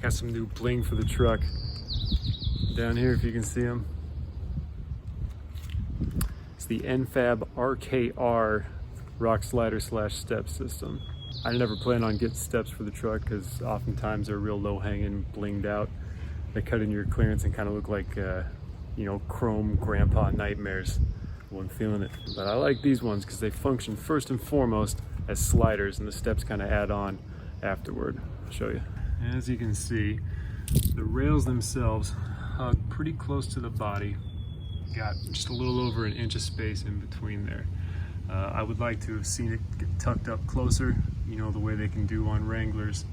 got some new bling for the truck down here, if you can see them. It's the N-FAB RKR rock slider slash step system. I never plan on getting steps for the truck because oftentimes they're real low hanging, blinged out. They cut in your clearance and kind of look like you know, chrome grandpa nightmares. I wasn't feeling it, but I like these ones because they function first and foremost as sliders, and the steps kind of add on afterward. I'll show you. As you can see, the rails themselves hug pretty close to the body. Got just a little over an inch of space in between there. I would like to have seen it get tucked up closer, you know, the way they can do on Wranglers,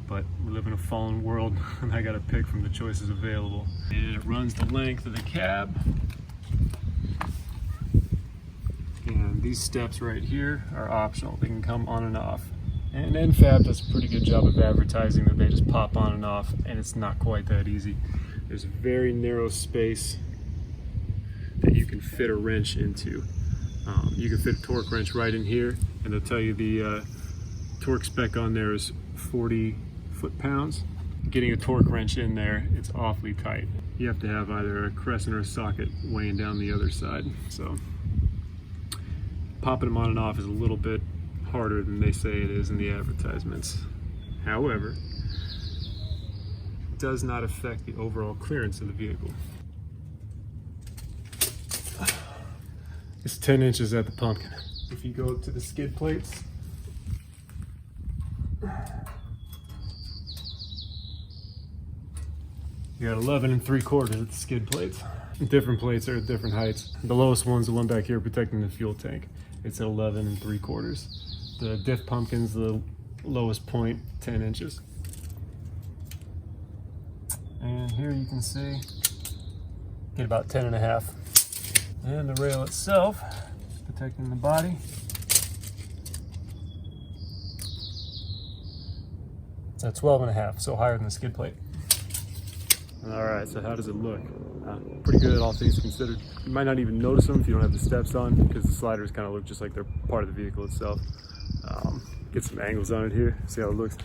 but we live in a fallen world and I gotta pick from the choices available. And it runs the length of the cab. And these steps right here are optional. They can come on and off. And N-FAB does a pretty good job of advertising that they just pop on and off, and it's not quite that easy. There's a very narrow space that you can fit a wrench into. You can fit a torque wrench right in here, and they'll tell you the torque spec on there is 40 foot-pounds. Getting a torque wrench in there, it's awfully tight. You have to have either a crescent or a socket weighing down the other side. So popping them on and off is a little bit harder than they say it is in the advertisements. However, it does not affect the overall clearance of the vehicle. It's 10 inches at the pumpkin. If you go to the skid plates, you got 11 3/4 at the skid plates. Different plates are at different heights. The lowest one's the one back here protecting the fuel tank. It's at 11 3/4. The diff pumpkin's the lowest point, 10 inches. And here you can see, get about 10 1/2. And the rail itself, protecting the body. It's at 12 1/2, so higher than the skid plate. All right, so how does it look? Pretty good, all things considered. You might not even notice them if you don't have the steps on, because the sliders kind of look just like they're part of the vehicle itself. Get some angles on it here, see how it looks.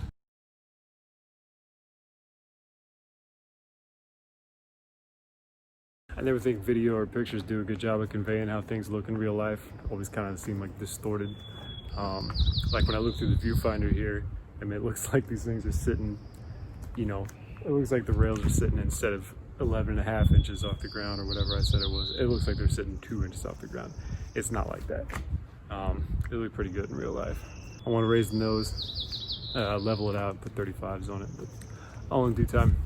I never think video or pictures do a good job of conveying how things look in real life. Always kind of seem like distorted. Like when I look through the viewfinder here, I mean, it looks like these things are sitting, you know, it looks like the rails are sitting, instead of 11 1/2 inches off the ground or whatever I said it was, it looks like they're sitting 2 inches off the ground. It's not like that. They look pretty good in real life. I want to raise the nose, level it out, put 35s on it, but all in due time.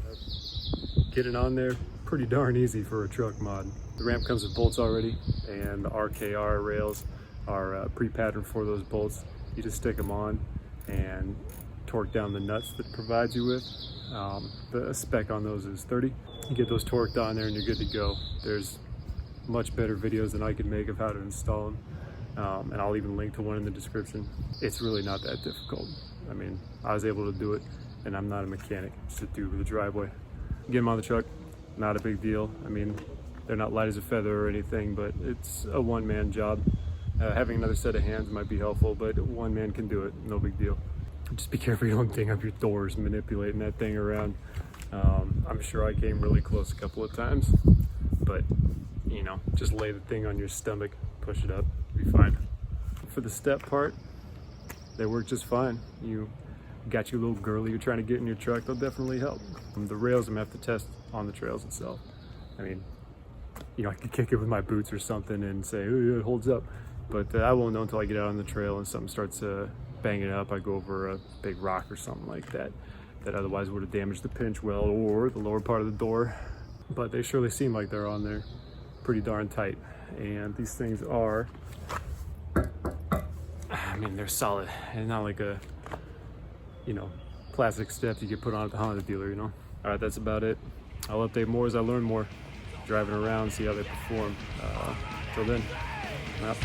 Getting on there, pretty darn easy for a truck mod. The ramp comes with bolts already, and the RKR rails are pre-patterned for those bolts. You just stick them on and torque down the nuts that it provides you with. The spec on those is 30. You get those torqued on there and you're good to go. There's much better videos than I could make of how to install them. And I'll even link to one in the description. It's really not that difficult. I mean, I was able to do it, and I'm not a mechanic, just a dude with a driveway. Get them on the truck, not a big deal. I mean, they're not light as a feather or anything, but it's a one-man job. Having another set of hands might be helpful, but one man can do it, no big deal. Just be careful you don't ding up your doors manipulating that thing around. I'm sure I came really close a couple of times, but you know, just lay the thing on your stomach, push it up, be fine. For the step part, they work just fine. You got your little girly you're trying to get in your truck, they'll definitely help. The rails I'm gonna have to test on the trails itself. I mean, you know, I could kick it with my boots or something and say, oh yeah, it holds up. But I won't know until I get out on the trail and something starts banging up. I go over a big rock or something like that, that otherwise would have damaged the pinch well or the lower part of the door. But they surely seem like they're on there pretty darn tight. And these things are, I mean, they're solid and not like a, you know, plastic step you could put on at the Honda dealer, you know. All right, that's about it. I'll update more as I learn more, driving around, see how they perform. Till then, I'm out.